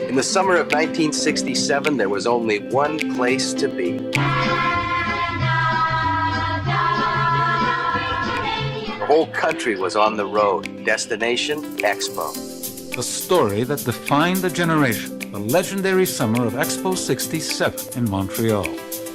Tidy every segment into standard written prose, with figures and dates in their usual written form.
In the summer of 1967, there was only one place to be. The whole country was on the road. Destination, Expo. The story that defined a generation, the legendary summer of Expo 67 in Montreal.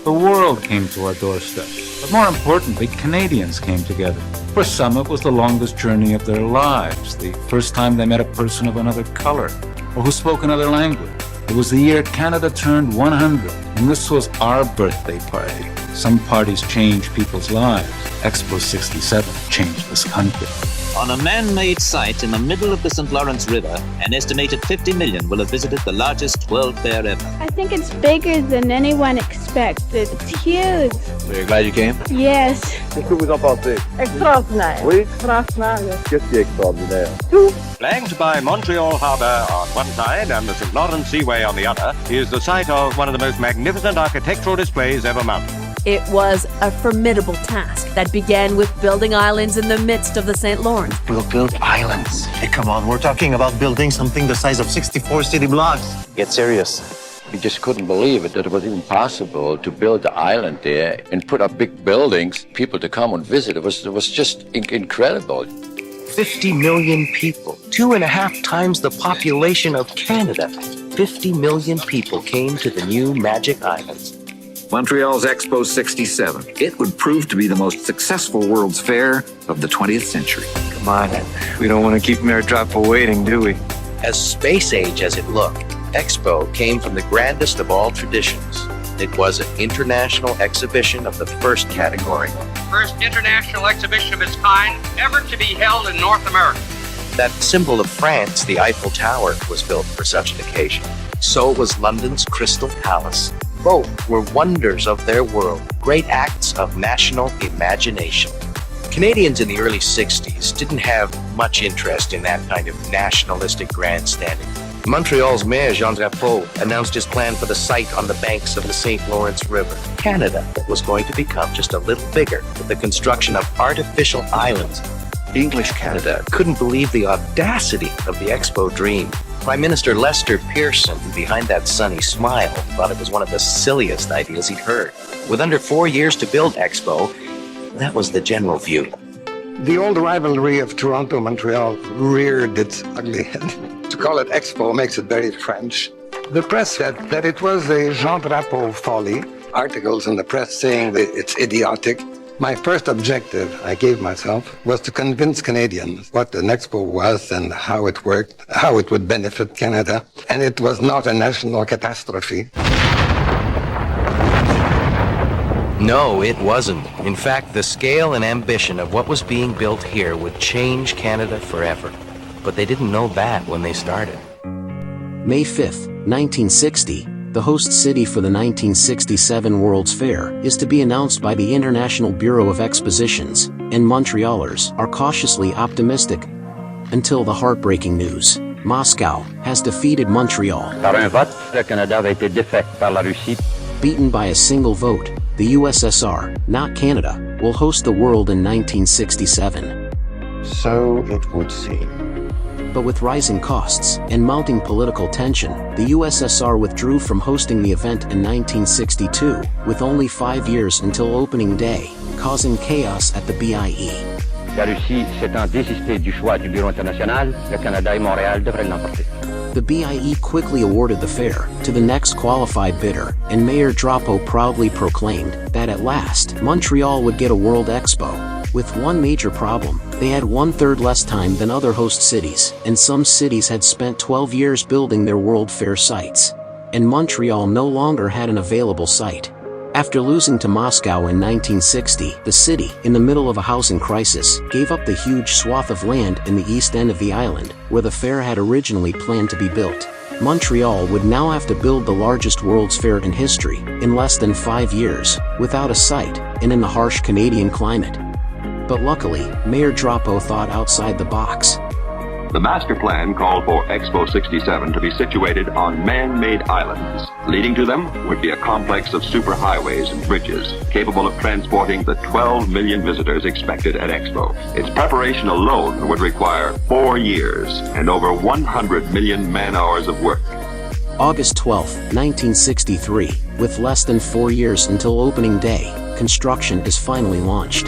The world came to our doorstep, but more importantly, Canadians came together. For some, it was the longest journey of their lives, the first time they met a person of another color, or who spoke another language. It was the year Canada turned 100, and this was our birthday party. Some parties change people's lives. Expo 67 changed this country. On a man-made site in the middle of the St. Lawrence River, an estimated 50 million will have visited the largest World Fair ever. I think it's bigger than anyone expected. It's huge. So you're glad you came? Yes. Qu'est-ce que vous en pensez? Extraordinaire. Oui? Extraordinaire. Qu'est-ce qui est extraordinaire? Flanked by Montreal Harbour on one side and the St. Lawrence Seaway on the other, is the site of one of the most magnificent architectural displays ever mounted. It was a formidable task that began with building islands in the midst of the St. Lawrence. We'll build islands. Hey, come on, we're talking about building something the size of 64 city blocks. Get serious. We just couldn't believe it, that it was even possible to build the island there and put up big buildings, people to come and visit. It was just incredible. 50 million people, 2.5 times the population of Canada. 50 million people came to the new Magic Islands. Montreal's Expo 67. It would prove to be the most successful World's Fair of the 20th century. Come on, we don't want to keep Mayor Drapeau waiting, do we? As space age as it looked, Expo came from the grandest of all traditions. It was an international exhibition of the first category. First international exhibition of its kind ever to be held in North America. That symbol of France, the Eiffel Tower, was built for such an occasion. So was London's Crystal Palace. Both were wonders of their world, great acts of national imagination. Canadians in the early 60s didn't have much interest in that kind of nationalistic grandstanding. Montreal's mayor, Jean Drapeau, announced his plan for the site on the banks of the St. Lawrence River. Canada was going to become just a little bigger with the construction of artificial islands. English Canada couldn't believe the audacity of the Expo dream. Prime Minister Lester Pearson, behind that sunny smile, thought it was one of the silliest ideas he'd heard. With under 4 years to build Expo, that was the general view. The old rivalry of Toronto-Montreal reared its ugly head. To call it Expo makes it very French. The press said that it was a Jean Drapeau folly. Articles in the press saying that it's idiotic. My first objective I gave myself was to convince Canadians what an Expo was and how it worked, how it would benefit Canada, and it was not a national catastrophe. No, it wasn't. In fact, the scale and ambition of what was being built here would change Canada forever. But they didn't know that when they started. May 5th, 1960, the host city for the 1967 World's Fair is to be announced by the International Bureau of Expositions, and Montrealers are cautiously optimistic. Until the heartbreaking news, Moscow has defeated Montreal. Par un vote, le Canada avait été défait par la Russie. Beaten by a single vote, the USSR, not Canada, will host the world in 1967. So it would seem. But with rising costs and mounting political tension, the USSR withdrew from hosting the event in 1962, with only 5 years until opening day, causing chaos at the BIE. La Russie s'étant désistée du choix du Bureau international, le Canada et Montréal devraient l'emporter. The BIE quickly awarded the fair to the next qualified bidder, and Mayor Drapeau proudly proclaimed that at last, Montreal would get a World Expo. With one major problem, they had 1/3 less time than other host cities, and some cities had spent 12 years building their World Fair sites. And Montreal no longer had an available site. After losing to Moscow in 1960, the city, in the middle of a housing crisis, gave up the huge swath of land in the east end of the island, where the fair had originally planned to be built. Montreal would now have to build the largest World's Fair in history, in less than 5 years, without a site, and in the harsh Canadian climate. But luckily, Mayor Drapeau thought outside the box. The master plan called for Expo 67 to be situated on man-made islands. Leading to them would be a complex of superhighways and bridges capable of transporting the 12 million visitors expected at Expo. Its preparation alone would require 4 years and over 100 million man-hours of work. August 12, 1963, with less than 4 years until opening day, construction is finally launched.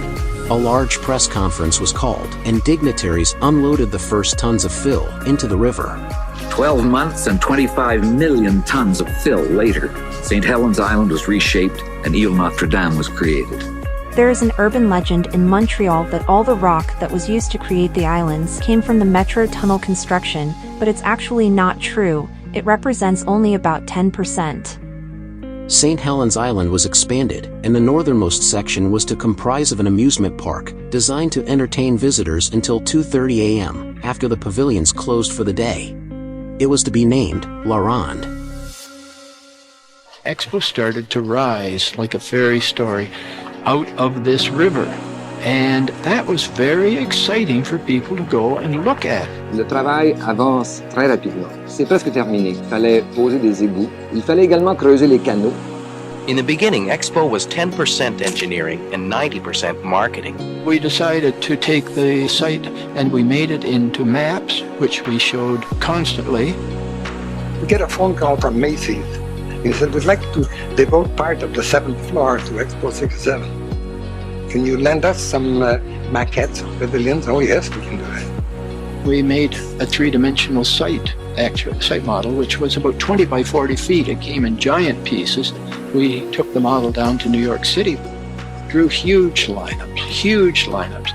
A large press conference was called, and dignitaries unloaded the first tons of fill into the river. 12 months and 25 million tons of fill later, St. Helens Island was reshaped and Ile Notre Dame was created. There is an urban legend in Montreal that all the rock that was used to create the islands came from the metro tunnel construction, but it's actually not true. It represents only about 10%. St. Helens Island was expanded, and the northernmost section was to comprise of an amusement park, designed to entertain visitors until 2:30 a.m., after the pavilions closed for the day. It was to be named La Ronde. Expo started to rise like a fairy story out of this river. And that was very exciting for people to go and look at. Le travail avance très rapidement. C'est presque terminé. Il fallait poser des égouts. Il fallait également creuser les canaux. In the beginning, Expo was 10% engineering and 90% marketing. We decided to take the site and we made it into maps, which we showed constantly. We get a phone call from Macy's. He said, we'd like to devote part of the 7th floor to Expo 67. Can you lend us some maquettes of pavilions? Oh yes, we can do that. We made a three-dimensional site model, which was about 20 by 40 feet. It came in giant pieces. We took the model down to New York City, drew huge lineups.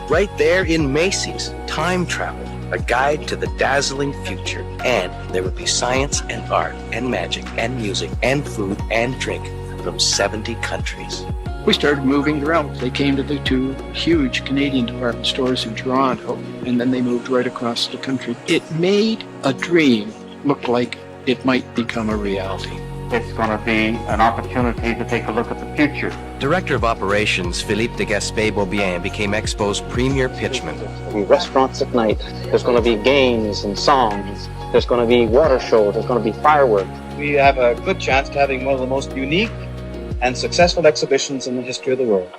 Right there in Macy's, time travel, a guide to the dazzling future. And there would be science and art and magic and music and food and drink from 70 countries. We started moving around. They came to the 2 huge Canadian department stores in Toronto, and then they moved right across the country. It made a dream look like it might become a reality. It's going to be an opportunity to take a look at the future. Director of Operations Philippe de Gaspé-Beaubien became Expo's premier pitchman. There'll be restaurants at night. There's going to be games and songs. There's going to be water shows. There's going to be fireworks. We have a good chance to having one of the most unique and successful exhibitions in the history of the world.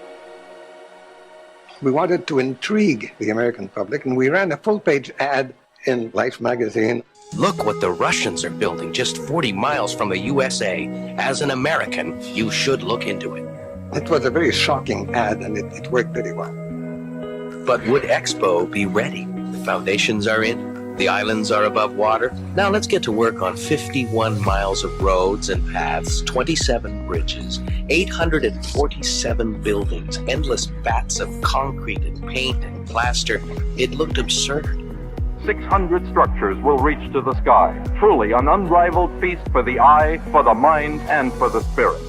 We wanted to intrigue the American public, and we ran a full-page ad in Life magazine. Look what the Russians are building just 40 miles from the USA. As an American, you should look into it. It was a very shocking ad, and it worked very well. But would Expo be ready? The foundations are in. The islands are above water. Now let's get to work on 51 miles of roads and paths, 27 bridges, 847 buildings, endless vats of concrete and paint and plaster. It looked absurd. 600 structures will reach to the sky. Truly an unrivaled feast for the eye, for the mind, and for the spirit.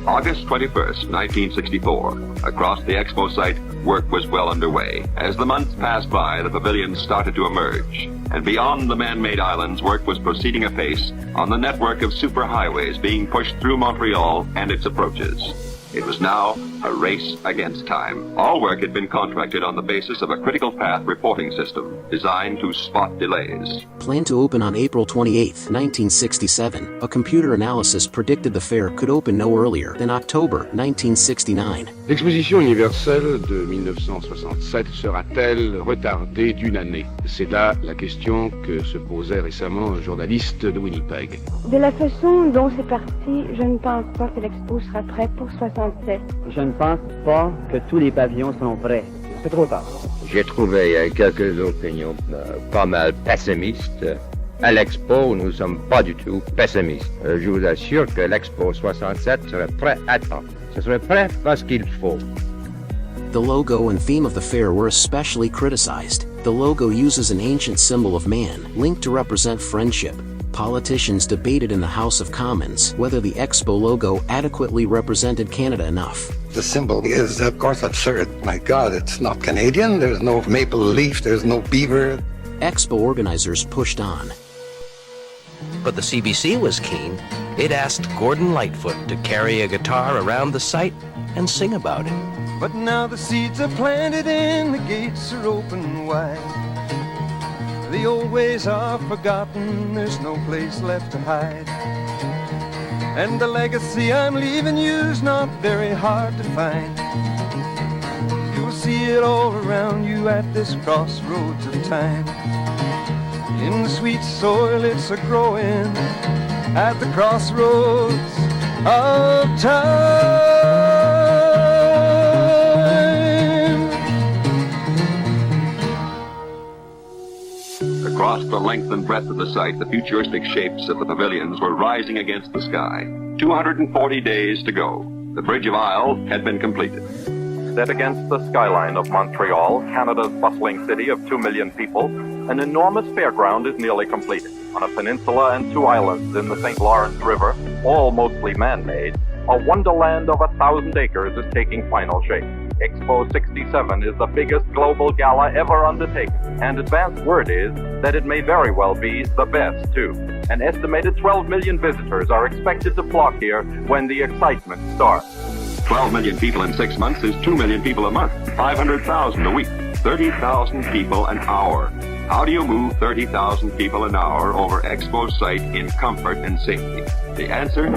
August 21st, 1964. Across the Expo site, work was well underway. As the months passed by, the pavilions started to emerge. And beyond the man-made islands, work was proceeding apace on the network of superhighways being pushed through Montreal and its approaches. It was now a race against time. All work had been contracted on the basis of a critical path reporting system designed to spot delays. Planned to open on April 28, 1967, a computer analysis predicted the fair could open no earlier than October 1969. L'exposition universelle de 1967 sera-t-elle retardée d'une année? C'est là la question que se posait récemment un journaliste de Winnipeg. De la façon dont c'est parti, je ne pense pas que l'expo sera prête pour 67. Je ne pense pas que tous les pavillons sont prêts. C'est trop tard. J'ai trouvé quelques opinions pas mal pessimistes. À l'Expo, nous ne sommes pas du tout pessimistes. Je vous assure que l'Expo 67 serait prêt à temps. Ce serait prêt parce qu'il faut. The logo and theme of the fair were especially criticized. The logo uses an ancient symbol of man, linked to represent friendship. Politicians debated in the House of Commons whether the Expo logo adequately represented Canada enough. The symbol is, of course, absurd. My God, it's not Canadian. There's no maple leaf. There's no beaver. Expo organizers pushed on. But the CBC was keen. It asked Gordon Lightfoot to carry a guitar around the site and sing about it. But now the seeds are planted and the gates are open wide. The old ways are forgotten, there's no place left to hide. And the legacy I'm leaving you's not very hard to find. You'll see it all around you at this crossroads of time. In the sweet soil it's a-growing at the crossroads of time. Across the length and breadth of the site, the futuristic shapes of the pavilions were rising against the sky. 240 days to go. The Bridge of Isle had been completed. Set against the skyline of Montreal, Canada's bustling city of 2 million people, an enormous fairground is nearly completed. On a peninsula and 2 islands in the St. Lawrence River, all mostly man-made, a wonderland of 1,000 acres is taking final shape. Expo 67 is the biggest global gala ever undertaken, and advance word is that it may very well be the best, too. An estimated 12 million visitors are expected to flock here when the excitement starts. 12 million people in 6 months is 2 million people a month, 500,000 a week, 30,000 people an hour. How do you move 30,000 people an hour over Expo's site in comfort and safety? The answer?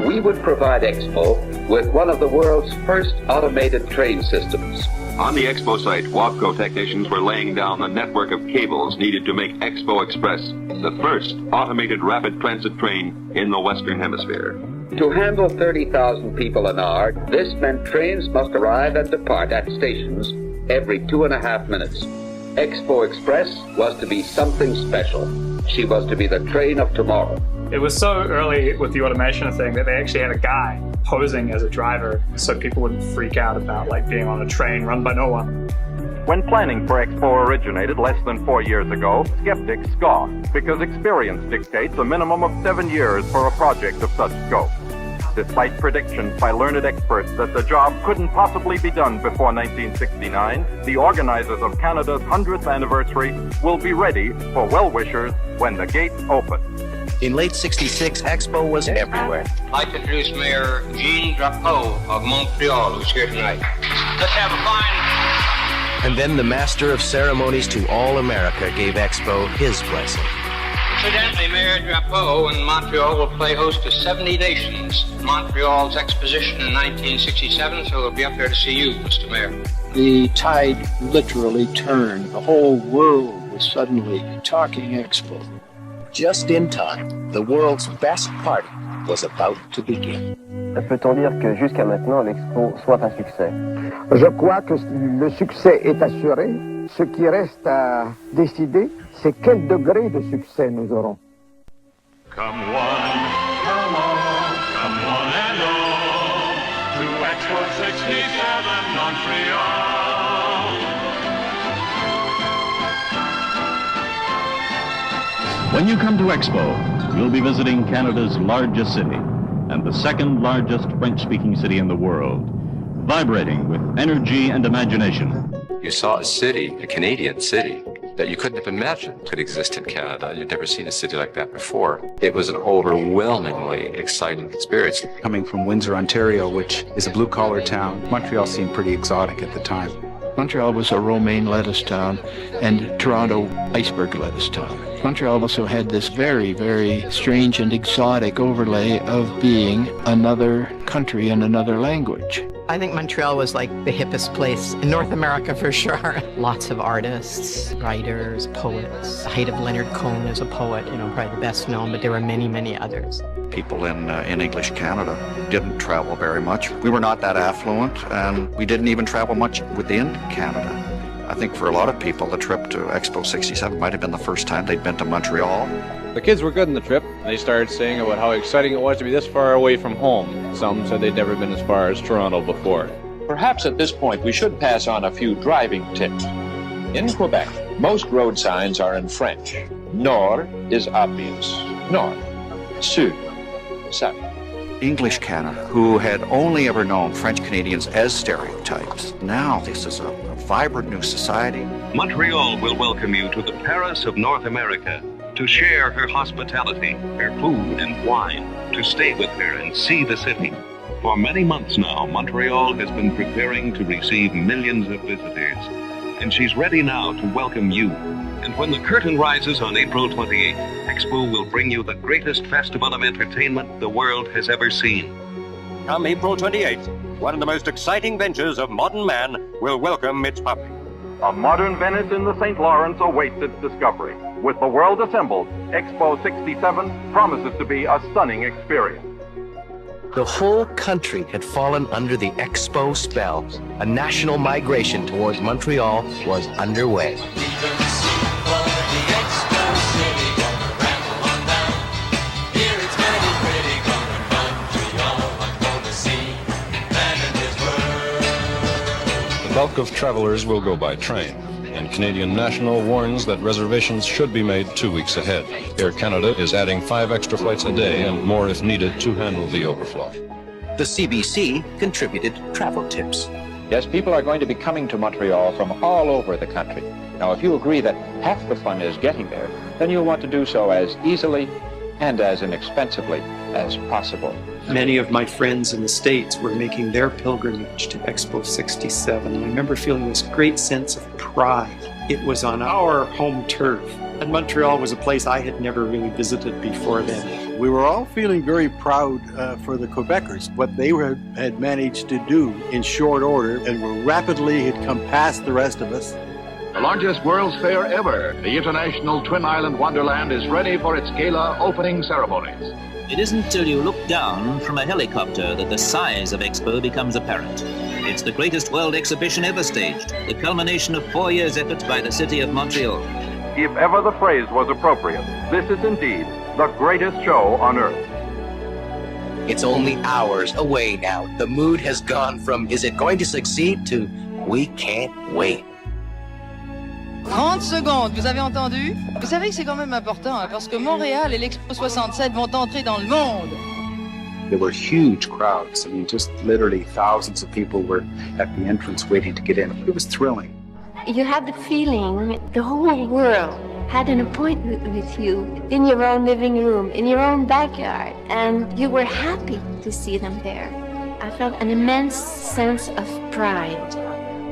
We would provide Expo with one of the world's first automated train systems. On the Expo site, WAPCO technicians were laying down the network of cables needed to make Expo Express the first automated rapid transit train in the Western Hemisphere. To handle 30,000 people an hour, this meant trains must arrive and depart at stations every 2.5 minutes. Expo Express was to be something special. She was to be the train of tomorrow. It was so early with the automation thing that they actually had a guy posing as a driver so people wouldn't freak out about being on a train run by no one. When planning for Expo originated less than 4 years ago, skeptics scoffed because experience dictates a minimum of 7 years for a project of such scope. Despite predictions by learned experts that the job couldn't possibly be done before 1969, the organizers of Canada's 100th anniversary will be ready for well-wishers when the gates open. In late '66, Expo was everywhere. I'd like to introduce Mayor Jean Drapeau of Montreal, who's here tonight. Let's have a fine... And then the master of ceremonies to all America gave Expo his blessing. Incidentally, Mayor Drapeau in Montreal will play host to 70 nations. Montreal's exposition in 1967, so we'll be up there to see you, Mr. Mayor. The tide literally turned. The whole world was suddenly talking Expo. Just in time, the world's best party was about to begin. Peut-on dire que jusqu'à maintenant, l'Expo soit un succès? Je crois que le succès est assuré. Ce qui reste à décider, c'est quel degré de succès nous aurons. Come one and all, to Expo 67 Montreal. When you come to Expo, you'll be visiting Canada's largest city and the second largest French-speaking city in the world, vibrating with energy and imagination. You saw a city, a Canadian city, that you couldn't have imagined could exist in Canada. You'd never seen a city like that before. It was an overwhelmingly exciting experience. Coming from Windsor, Ontario, which is a blue-collar town, Montreal seemed pretty exotic at the time. Montreal was a romaine lettuce town, and Toronto, iceberg lettuce town. Montreal also had this very, very strange and exotic overlay of being another country and another language. I think Montreal was like the hippest place in North America for sure. Lots of artists, writers, poets. The height of Leonard Cohen as a poet, probably the best known, but there were many, many others. People in English Canada didn't travel very much. We were not that affluent, and we didn't even travel much within Canada. I think for a lot of people, the trip to Expo 67 might have been the first time they'd been to Montreal. The kids were good in the trip. They started saying about how exciting it was to be this far away from home. Some said they'd never been as far as Toronto before. Perhaps at this point we should pass on a few driving tips. In Quebec, most road signs are in French. Nord is obvious. North. Sud. South. English Canada, who had only ever known French Canadians as stereotypes. Now this is a vibrant new society. Montreal will welcome you to the Paris of North America, to share her hospitality, her food and wine, to stay with her and see the city. For many months now, Montreal has been preparing to receive millions of visitors, and she's ready now to welcome you. And when the curtain rises on April 28th, Expo will bring you the greatest festival of entertainment the world has ever seen. Come April 28th, one of the most exciting ventures of modern man will welcome its public. A modern Venice in the St. Lawrence awaits its discovery. With the world assembled, Expo 67 promises to be a stunning experience. The whole country had fallen under the Expo spell. A national migration towards Montreal was underway. The bulk of travelers will go by train, and Canadian National warns that reservations should be made 2 weeks ahead. Air Canada is adding 5 extra flights a day and more if needed to handle the overflow. The CBC contributed travel tips. Yes, people are going to be coming to Montreal from all over the country. Now, if you agree that half the fun is getting there, then you'll want to do so as easily and as inexpensively as possible. Many of my friends in the States were making their pilgrimage to Expo 67. And I remember feeling this great sense of pride. It was on our home turf. And Montreal was a place I had never really visited before then. We were all feeling very proud for the Quebecers, what they had managed to do in short order, and were rapidly had come past the rest of us. The largest World's Fair ever, the International Twin Island Wonderland is ready for its gala opening ceremonies. It isn't till you look down from a helicopter that the size of Expo becomes apparent. It's the greatest world exhibition ever staged, the culmination of 4 years' effort by the city of Montreal. If ever the phrase was appropriate, this is indeed the greatest show on earth. It's only hours away now. The mood has gone from is it going to succeed to we can't wait. 30 secondes, vous avez entendu? Vous savez que c'est quand même important, hein, parce que Montréal et l'Expo 67 vont entrer dans le monde. There were huge crowds. I mean, just literally thousands of people were at the entrance waiting to get in. It was thrilling. You had the feeling the whole world had an appointment with you in your own living room, in your own backyard, and you were happy to see them there. I felt an immense sense of pride.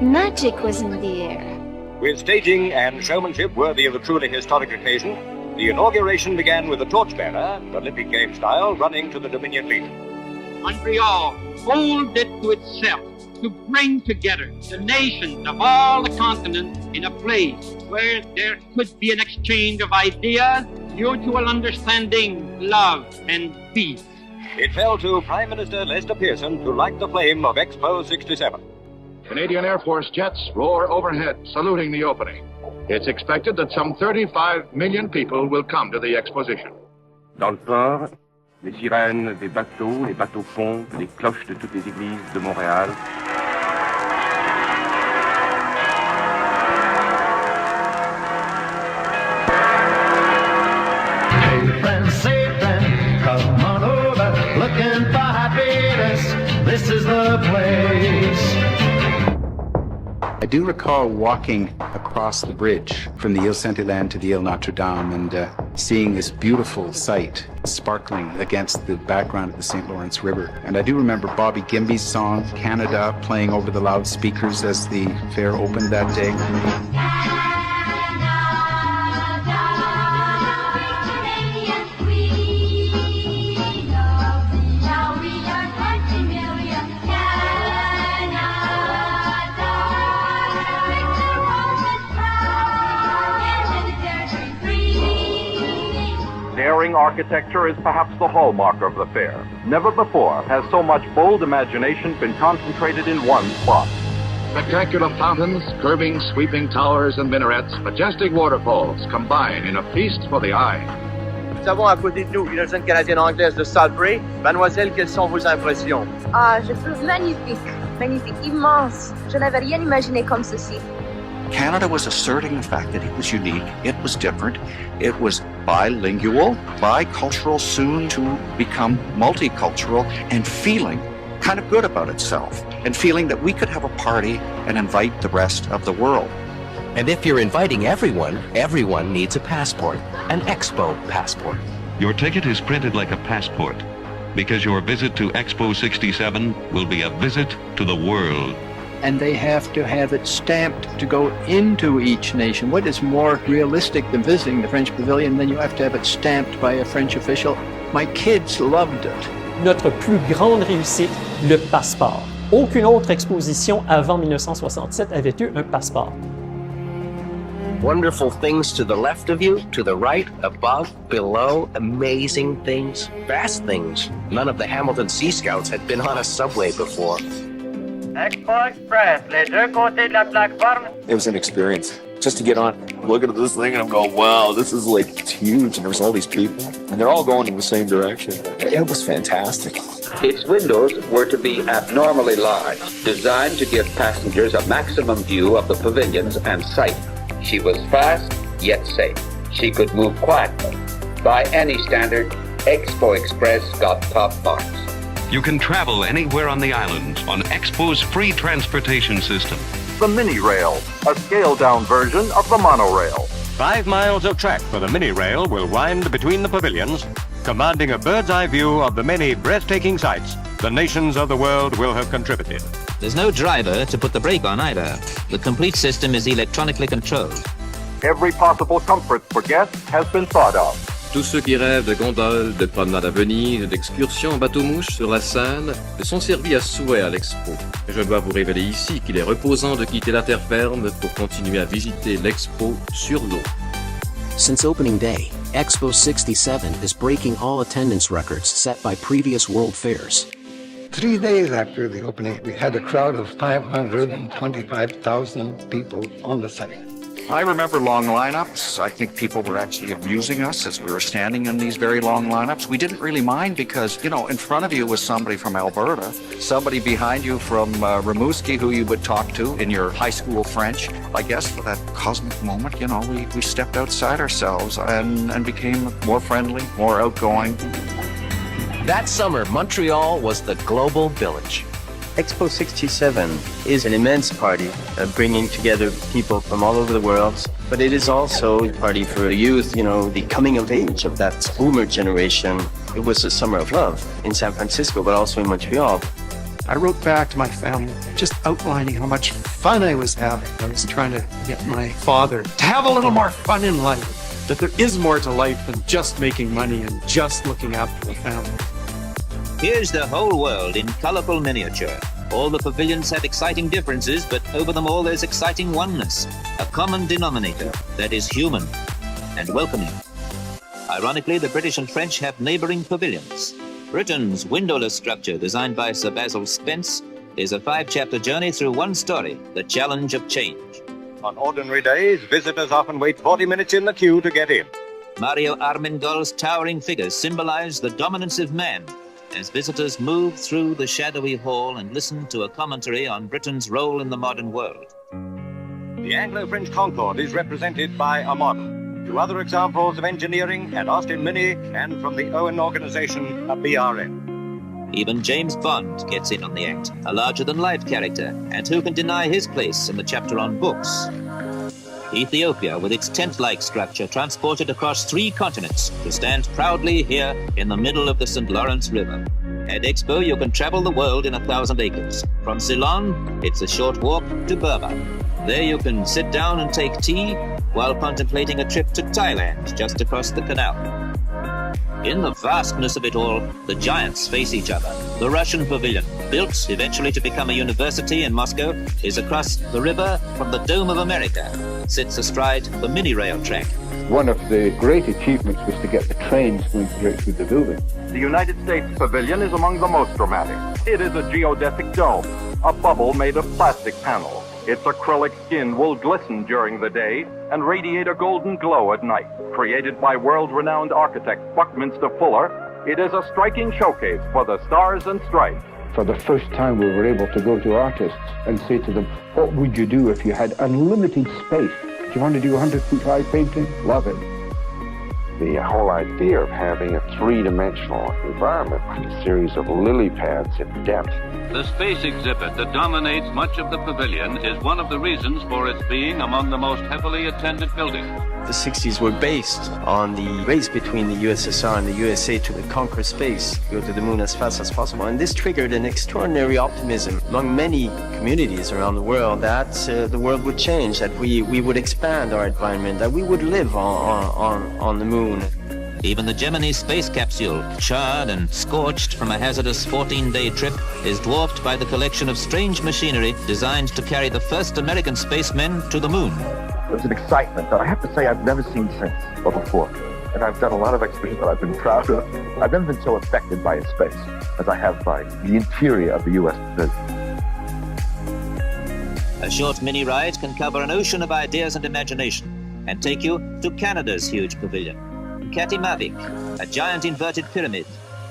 Magic was in the air. With staging and showmanship worthy of a truly historic occasion, the inauguration began with the torchbearer, Olympic Games style, running to the Dominion Legion. Montreal holds it to itself to bring together the nations of all the continents in a place where there could be an exchange of ideas, mutual understanding, love, and peace. It fell to Prime Minister Lester Pearson to light the flame of Expo 67. Canadian Air Force jets roar overhead, saluting the opening. It's expected that some 35 million people will come to the exposition. Dans le port, les sirènes des bateaux, les bateaux-ponts, les cloches de toutes les églises de Montréal. Hey friends, say friend, come on over, looking for happiness. This is the place. I do recall walking across the bridge from the Ile Saint-Hélène to the Ile Notre-Dame and seeing this beautiful sight sparkling against the background of the St. Lawrence River. And I do remember Bobby Gimby's song, Canada, playing over the loudspeakers as the fair opened that day. Daring architecture is perhaps the hallmark of the fair. Never before has so much bold imagination been concentrated in one spot. Spectacular fountains, curving, sweeping towers and minarets, majestic waterfalls combine in a feast for the eye. Nous avons à côté de nous une jeune Canadienne anglaise de Sudbury. Mademoiselle, quelles sont vos impressions? Ah, je trouve magnifique, magnifique, immense. Je n'avais rien imaginé comme ceci. Canada was asserting the fact that it was unique, it was different, it was bilingual, bicultural, soon to become multicultural, and feeling kind of good about itself, and feeling that we could have a party and invite the rest of the world. And if you're inviting everyone, everyone needs a passport, an Expo passport. Your ticket is printed like a passport. because your visit to Expo 67 will be a visit to the world. And they have to have it stamped to go into each nation. What is more realistic than visiting the French pavilion? Then you have to have it stamped by a French official. My kids loved it. Notre plus grande réussite, le passeport. Aucune autre exposition avant 1967 avait eu un passeport. Wonderful things to the left of you, to the right, above, below, amazing things, fast things. None of the Hamilton Sea Scouts had been on a subway before. Expo Express, les deux côtés de la plateforme. It was an experience. Just to get on, looking at this thing and I'm going, wow, this is like, it's huge. And there's all these people and they're all going in the same direction. It was fantastic. Its windows were to be abnormally large, designed to give passengers a maximum view of the pavilions and sight. She was fast, yet safe. She could move quietly. By any standard, Expo Express got top marks. You can travel anywhere on the island on Expo's free transportation system. The mini rail, a scaled-down version of the monorail. 5 miles of track for the mini rail will wind between the pavilions, commanding a bird's-eye view of the many breathtaking sights the nations of the world will have contributed. There's no driver to put the brake on either. The complete system is electronically controlled. Every possible comfort for guests has been thought of. Tous ceux qui rêvent de gondoles, de promenades à Venise, d'excursions en bateau-mouche sur la Seine sont servis à souhait à l'Expo. Je dois vous révéler ici qu'il est reposant de quitter la terre ferme pour continuer à visiter l'Expo sur l'eau. Since opening day, Expo 67 is breaking all attendance records set by previous world fairs. 3 days after the opening, we had a crowd of 525,000 people on the site. I remember long lineups. I think people were actually amusing us as we were standing in these very long lineups. We didn't really mind because, you know, in front of you was somebody from Alberta, somebody behind you from Rimouski who you would talk to in your high school French. I guess for that cosmic moment, you know, we stepped outside ourselves and became more friendly, more outgoing. That summer, Montreal was the global village. Expo 67 is an immense party bringing together people from all over the world, but it is also a party for the youth, you know, the coming of age of that boomer generation. It was a summer of love in San Francisco, but also in Montreal. I wrote back to my family, just outlining how much fun I was having. I was trying to get my father to have a little more fun in life, that there is more to life than just making money and just looking after the family. Here's the whole world in colorful miniature. All the pavilions have exciting differences, but over them all there's exciting oneness, a common denominator that is human and welcoming. Ironically, the British and French have neighboring pavilions. Britain's windowless structure, designed by Sir Basil Spence, is a 5-chapter journey through one story, the challenge of change. On ordinary days, visitors often wait 40 minutes in the queue to get in. Mario Armengaud's towering figures symbolize the dominance of man, as visitors move through the shadowy hall and listen to a commentary on Britain's role in the modern world. The Anglo-French Concorde is represented by a model. 2 other examples of engineering at Austin Mini and from the Owen organization, a BRN. Even James Bond gets in on the act, a larger-than-life character, and who can deny his place in the chapter on books? Ethiopia, with its tent-like structure, transported across 3 continents to stand proudly here in the middle of the St. Lawrence River. At Expo, you can travel the world in 1,000 acres. From Ceylon, it's a short walk to Burma. There you can sit down and take tea while contemplating a trip to Thailand, just across the canal. In the vastness of it all, the giants face each other. The Russian pavilion, built eventually to become a university in Moscow, is across the river from the Dome of America. It sits astride the mini rail track. One of the great achievements was to get the trains going straight through the building. The United States Pavilion is among the most dramatic. It is a geodesic dome, a bubble made of plastic panels. Its acrylic skin will glisten during the day and radiate a golden glow at night. Created by world-renowned architect Buckminster Fuller, it is a striking showcase for the stars and stripes. For the first time, we were able to go to artists and say to them, what would you do if you had unlimited space? Do you want to do 100-foot high painting? Love it. The whole idea of having a three-dimensional environment, like a series of lily pads in depth. The space exhibit that dominates much of the pavilion is one of the reasons for its being among the most heavily attended buildings. The 60s were based on the race between the USSR and the USA to conquer space, go to the moon as fast as possible. And this triggered an extraordinary optimism among many communities around the world that the world would change, that we would expand our environment, that we would live on the moon. Even the Gemini space capsule, charred and scorched from a hazardous 14-day trip, is dwarfed by the collection of strange machinery designed to carry the first American spacemen to the moon. There's an excitement that I have to say I've never seen since or before. And I've done a lot of expeditions that I've been proud of. I've never been so affected by space as I have by the interior of the U.S. pavilion. A short mini-ride can cover an ocean of ideas and imagination and take you to Canada's huge pavilion. Katimavik, a giant inverted pyramid.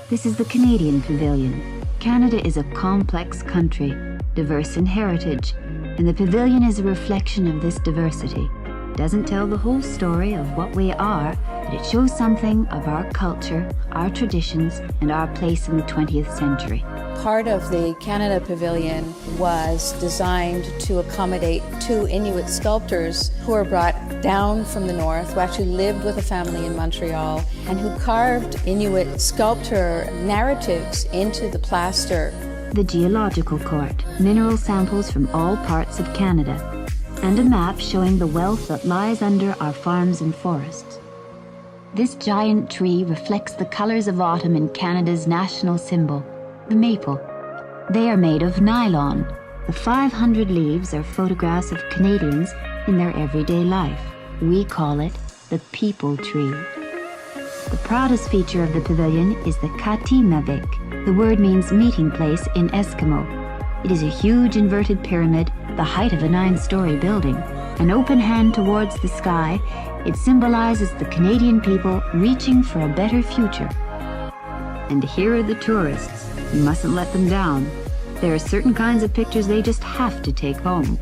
This is the Canadian Pavilion. Canada is a complex country, diverse in heritage, and the pavilion is a reflection of this diversity. It doesn't tell the whole story of what we are, but it shows something of our culture, our traditions, and our place in the 20th century. Part of the Canada Pavilion was designed to accommodate two Inuit sculptors who were brought down from the north, who actually lived with a family in Montreal, and who carved Inuit sculpture narratives into the plaster. The Geological Court, mineral samples from all parts of Canada, and a map showing the wealth that lies under our farms and forests. This giant tree reflects the colors of autumn in Canada's national symbol, the maple. They are made of nylon. The 500 leaves are photographs of Canadians in their everyday life. We call it the people tree. The proudest feature of the pavilion is the Katimavik. The word means meeting place in Eskimo. It is a huge inverted pyramid, the height of a 9-story building. An open hand towards the sky, it symbolizes the Canadian people reaching for a better future. And here are the tourists. You mustn't let them down. There are certain kinds of pictures they just have to take home.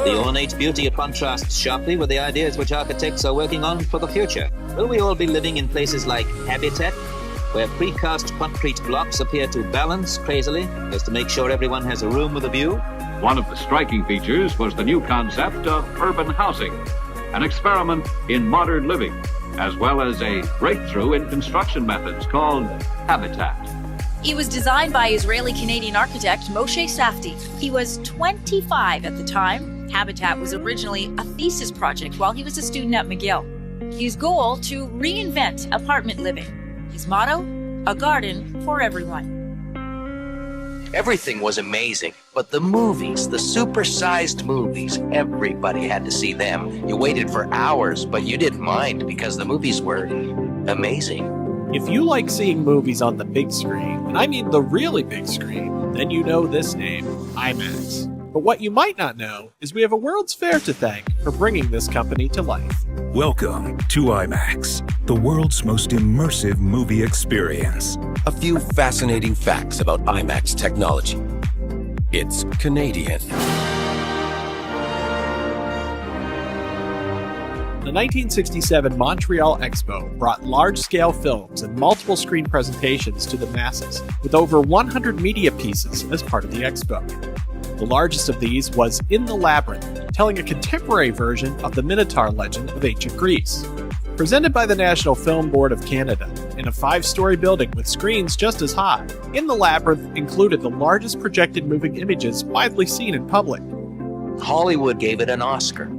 The ornate beauty contrasts sharply with the ideas which architects are working on for the future. Will we all be living in places like Habitat, where precast concrete blocks appear to balance crazily as to make sure everyone has a room with a view? One of the striking features was the new concept of urban housing, an experiment in modern living, as well as a breakthrough in construction methods called Habitat. It was designed by Israeli-Canadian architect Moshe Safdie. He was 25 at the time. Habitat was originally a thesis project while he was a student at McGill. His goal, to reinvent apartment living. His motto, a garden for everyone. Everything was amazing, but the movies, the supersized movies, everybody had to see them. You waited for hours, but you didn't mind because the movies were amazing. If you like seeing movies on the big screen, and I mean the really big screen, then you know this name, IMAX. But what you might not know is we have a World's Fair to thank for bringing this company to life. Welcome to IMAX, the world's most immersive movie experience. A few fascinating facts about IMAX technology. It's Canadian. The 1967 Montreal Expo brought large-scale films and multiple screen presentations to the masses, with over 100 media pieces as part of the expo. The largest of these was In the Labyrinth, telling a contemporary version of the Minotaur legend of ancient Greece. Presented by the National Film Board of Canada in a 5-story building with screens just as high, In the Labyrinth included the largest projected moving images widely seen in public. Hollywood gave it an Oscar.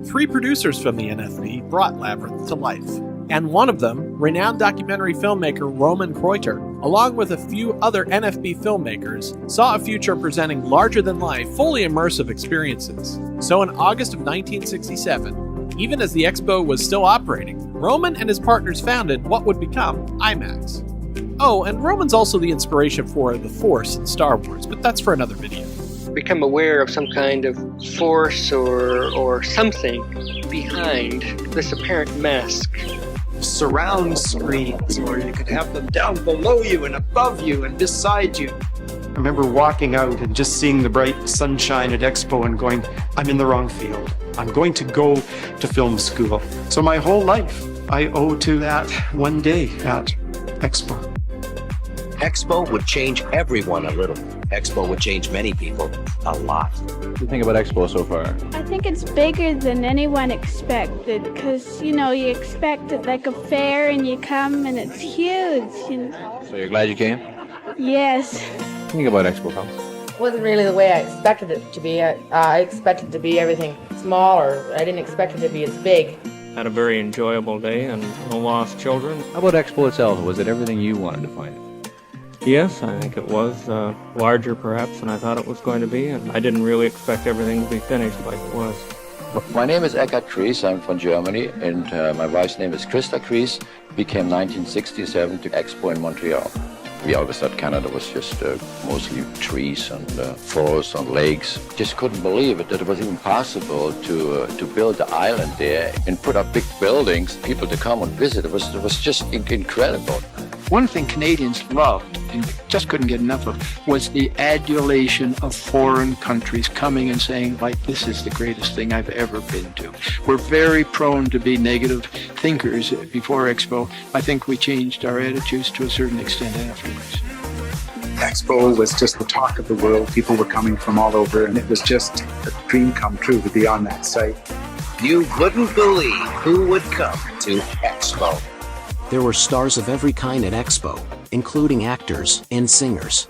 3 producers from the NFB brought Labyrinth to life, and one of them, renowned documentary filmmaker Roman Kreuter, along with a few other NFB filmmakers, saw a future presenting larger-than-life, fully immersive experiences. So in August of 1967, even as the expo was still operating, Roman and his partners founded what would become IMAX. Oh, and Roman's also the inspiration for the Force in Star Wars, but that's for another video. Become aware of some kind of force or something behind this apparent mask. Surround screens, or you could have them down below you and above you and beside you. I remember walking out and just seeing the bright sunshine at Expo and going, I'm in the wrong field. I'm going to go to film school. So my whole life I owe to that one day at Expo. Expo would change everyone a little. Expo would change many people a lot. What do you think about Expo so far? I think it's bigger than anyone expected because, you expect it like a fair and you come and it's huge. So you're glad you came? Yes. What do you think about Expo, Pals? It wasn't really the way I expected it to be. I expected to be everything smaller. I didn't expect it to be as big. Had a very enjoyable day and no lost children. How about Expo itself? Was it everything you wanted to find it? Yes, I think it was larger perhaps than I thought it was going to be, and I didn't really expect everything to be finished like it was. My name is Eckhard Kries. I'm from Germany, and my wife's name is Christa Kries. We came 1967 to Expo in Montreal. We always thought Canada was just mostly trees and forests and lakes. Just couldn't believe it, that it was even possible to build the island there and put up big buildings, people to come and visit. It was just incredible. One thing Canadians loved and just couldn't get enough of was the adulation of foreign countries coming and saying, like, this is the greatest thing I've ever been to. We're very prone to be negative thinkers before Expo. I think we changed our attitudes to a certain extent afterwards. Expo was just the talk of the world. People were coming from all over, and it was just a dream come true to be on that site. You wouldn't believe who would come to Expo. There were stars of every kind at Expo, including actors and singers.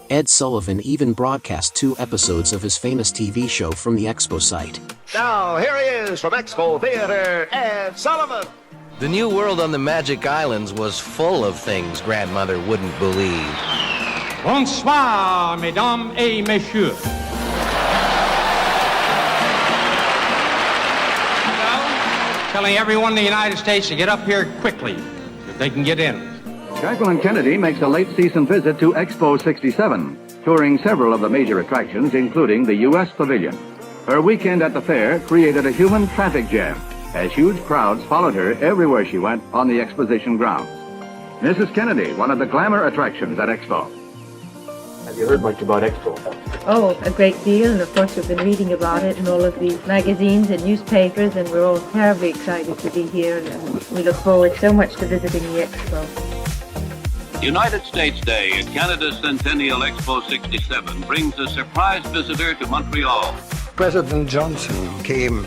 Ed Sullivan even broadcast 2 episodes of his famous TV show from the Expo site. Now, here he is from Expo Theater, Ed Sullivan. The new world on the Magic Islands was full of things grandmother wouldn't believe. Bonsoir, mesdames et messieurs. Telling everyone in the United States to get up here quickly, if they can get in. Jacqueline Kennedy makes a late-season visit to Expo 67, touring several of the major attractions, including the U.S. Pavilion. Her weekend at the fair created a human traffic jam, as huge crowds followed her everywhere she went on the exposition grounds. Mrs. Kennedy, one of the glamour attractions at Expo. Have you heard much about Expo? Oh, a great deal, and of course we've been reading about it in all of the magazines and newspapers, and we're all terribly excited to be here, and we look forward so much to visiting the Expo. United States Day at Canada's Centennial Expo 67 brings a surprise visitor to Montreal. President Johnson came.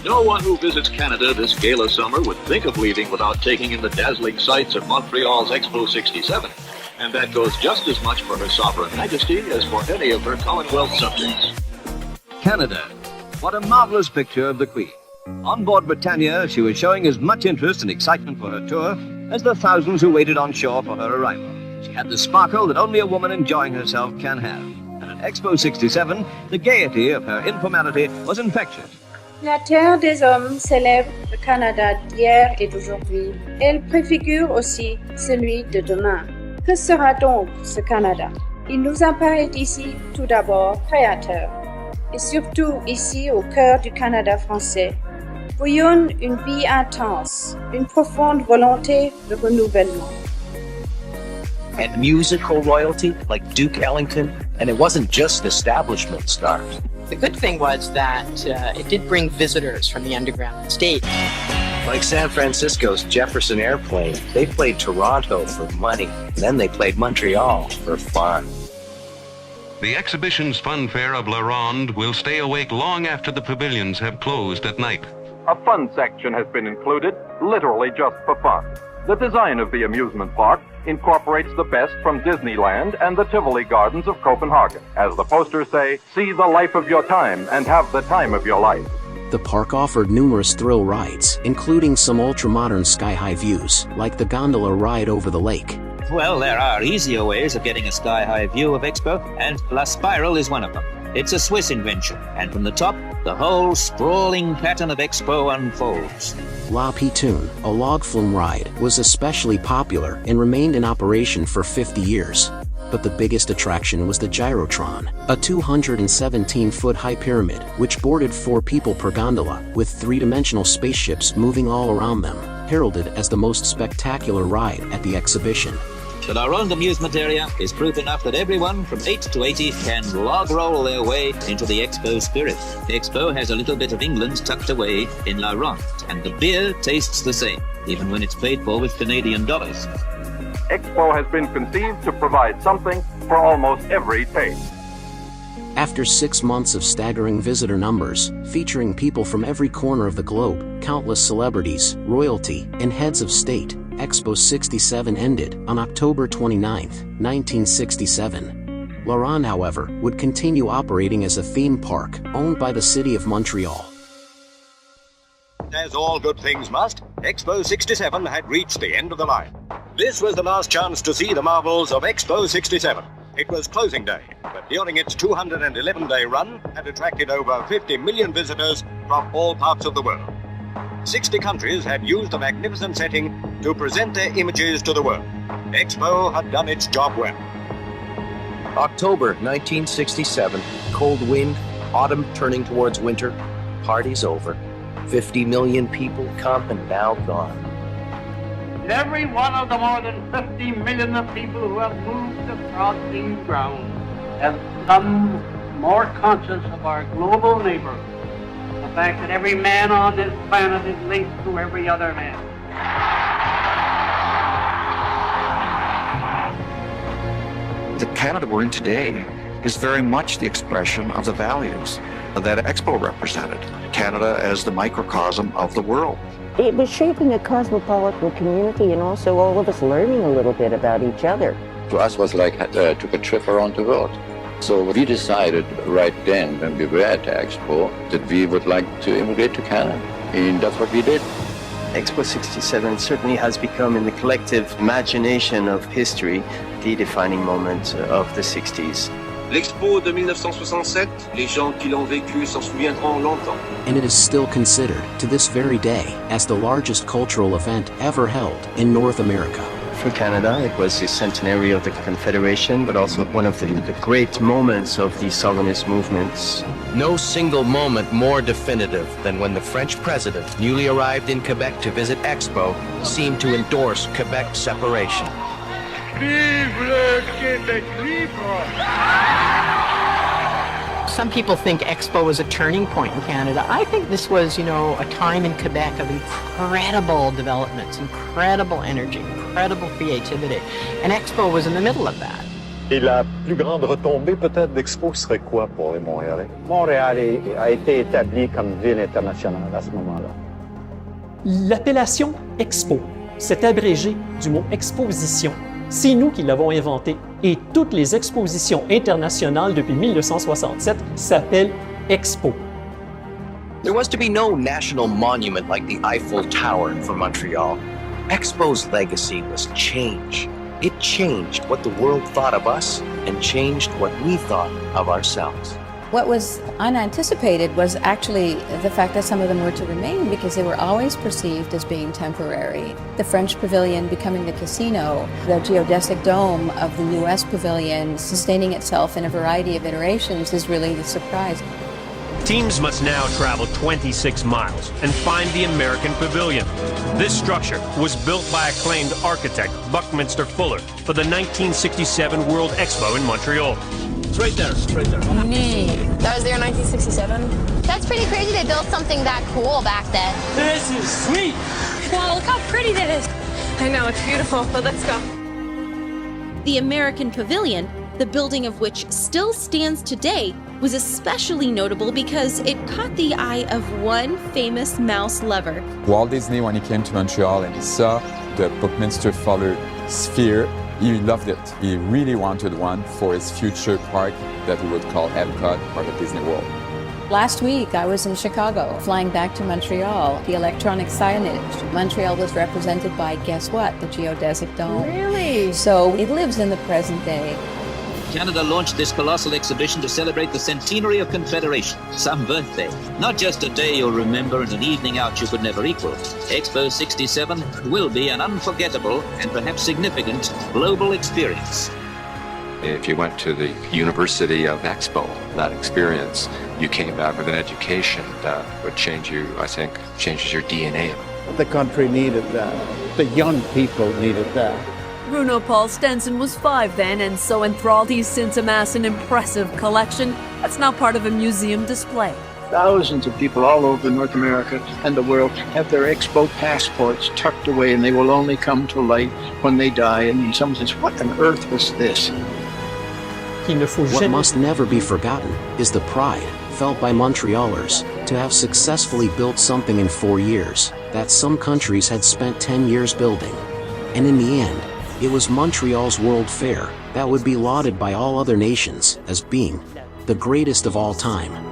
No one who visits Canada this gala summer would think of leaving without taking in the dazzling sights of Montreal's Expo 67. And that goes just as much for Her Sovereign Majesty as for any of her Commonwealth subjects. Canada. What a marvelous picture of the Queen. On board Britannia, she was showing as much interest and excitement for her tour as the thousands who waited on shore for her arrival. She had the sparkle that only a woman enjoying herself can have. And at Expo 67, the gaiety of her informality was infectious. La terre des hommes célèbre le Canada d'hier et d'aujourd'hui. Elle préfigure aussi celui de demain. Que sera donc ce Canada? Il nous apparaît ici tout d'abord créateur, et surtout ici au cœur du Canada français. Voyons une vie intense, une profonde volonté de renouvellement. And musical royalty like Duke Ellington, and it wasn't just establishment stars. The good thing was that it did bring visitors from the underground stage. Like San Francisco's Jefferson Airplane, they played Toronto for money, then they played Montreal for fun. The exhibition's fun fair of La Ronde will stay awake long after the pavilions have closed at night. A fun section has been included, literally just for fun. The design of the amusement park incorporates the best from Disneyland and the Tivoli Gardens of Copenhagen. As the posters say, see the life of your time and have the time of your life. The park offered numerous thrill rides, including some ultra-modern sky-high views, like the gondola ride over the lake. Well, there are easier ways of getting a sky-high view of Expo, and La Spiral is one of them. It's a Swiss invention, and from the top, the whole sprawling pattern of Expo unfolds. La Pitoune, a log flume ride, was especially popular and remained in operation for 50 years. But the biggest attraction was the Gyrotron, a 217-foot high pyramid which boarded 4 people per gondola, with 3-dimensional spaceships moving all around them, heralded as the most spectacular ride at the exhibition. The La Ronde amusement area is proof enough that everyone from 8 to 80 can log roll their way into the Expo spirit. Expo has a little bit of England tucked away in La Ronde, and the beer tastes the same, even when it's paid for with Canadian dollars. Expo has been conceived to provide something for almost every taste. After 6 months of staggering visitor numbers, featuring people from every corner of the globe, countless celebrities, royalty, and heads of state, Expo 67 ended on October 29, 1967. La Ronde, however, would continue operating as a theme park owned by the city of Montreal. As all good things must, Expo 67 had reached the end of the line. This was the last chance to see the marvels of Expo 67. It was closing day, but during its 211-day run, had attracted over 50 million visitors from all parts of the world. 60 countries had used the magnificent setting to present their images to the world. Expo had done its job well. October 1967, cold wind, autumn turning towards winter, party's over. 50 million people come and now gone. Every one of the more than 50 million of people who have moved across these grounds have become more conscious of our global neighborhood. The fact that every man on this planet is linked to every other man. The Canada we're in today is very much the expression of the values that Expo represented. Canada as the microcosm of the world. It was shaping a cosmopolitan community and also all of us learning a little bit about each other. To us was like took a trip around the world. So we decided right then, when we were at Expo, that we would like to immigrate to Canada. And that's what we did. Expo 67 certainly has become in the collective imagination of history the defining moment of the 60s. L'Expo de 1967, les gens qui l'ont vécu s'en souviendront longtemps. And it is still considered, to this very day, as the largest cultural event ever held in North America. For Canada, it was the centenary of the confederation, but also one of the great moments of the sovereignist movements. No single moment more definitive than when the French president, newly arrived in Quebec to visit Expo, seemed to endorse Quebec's separation. Vive le Québec libre! Some people think Expo was a turning point in Canada. I think this was, a time in Quebec of incredible developments, incredible energy, incredible creativity. And Expo was in the middle of that. Et la plus grande retombée peut-être d'Expo serait quoi pour les Montréalais? Montréal a été établi comme ville internationale à ce moment-là. L'appellation Expo, c'est abrégé du mot exposition. C'est nous qui l'avons inventé et toutes les expositions internationales depuis 1967 s'appellent Expo. There was to be no national monument like the Eiffel Tower for Montreal. Expo's legacy was change. It changed what the world thought of us and changed what we thought of ourselves. What was unanticipated was actually the fact that some of them were to remain because they were always perceived as being temporary. The French pavilion becoming the casino, the geodesic dome of the US pavilion sustaining itself in a variety of iterations is really the surprise. Teams must now travel 26 miles and find the American Pavilion. This structure was built by acclaimed architect Buckminster Fuller for the 1967 World Expo in Montreal. It's right there, Neat. That was there in 1967? That's pretty crazy they built something that cool back then. This is sweet. Wow, look how pretty that is. I know, it's beautiful, but let's go. The American Pavilion, the building of which still stands today, was especially notable because it caught the eye of one famous mouse lover. Walt Disney, when he came to Montreal and he saw the Buckminster Fuller sphere, he loved it. He really wanted one for his future park that we would call Epcot, part of Disney World. Last week, I was in Chicago, flying back to Montreal. The electronic signage. Montreal was represented by, guess what? The geodesic dome. Really? So it lives in the present day. Canada launched this colossal exhibition to celebrate the centenary of Confederation, some birthday. Not just a day you'll remember and an evening out you could never equal. Expo 67 will be an unforgettable and perhaps significant global experience. If you went to the University of Expo, that experience, you came back with an education that would change you, I think, changes your DNA. The country needed that. The young people needed that. Bruno Paul Stenson was 5 then, and so enthralled he's since amassed an impressive collection that's now part of a museum display. Thousands of people all over North America and the world have their Expo passports tucked away, and they will only come to light when they die. And someone says, what on earth was this? What must never be forgotten is the pride felt by Montrealers to have successfully built something in 4 years that some countries had spent 10 years building. And in the end, it was Montreal's World Fair that would be lauded by all other nations as being the greatest of all time.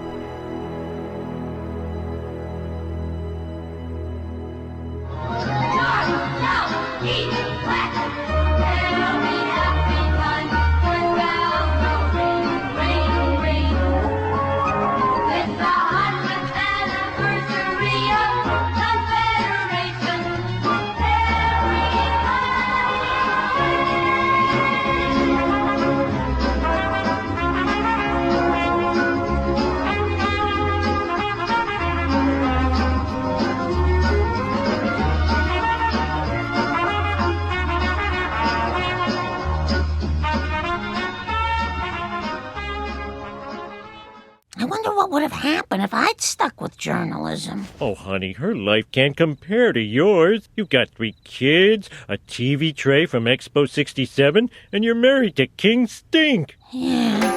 I wonder what would have happened if I'd stuck with journalism. Oh, honey, her life can't compare to yours. You've got 3 kids, a TV tray from Expo 67, and you're married to King Stink. Yeah.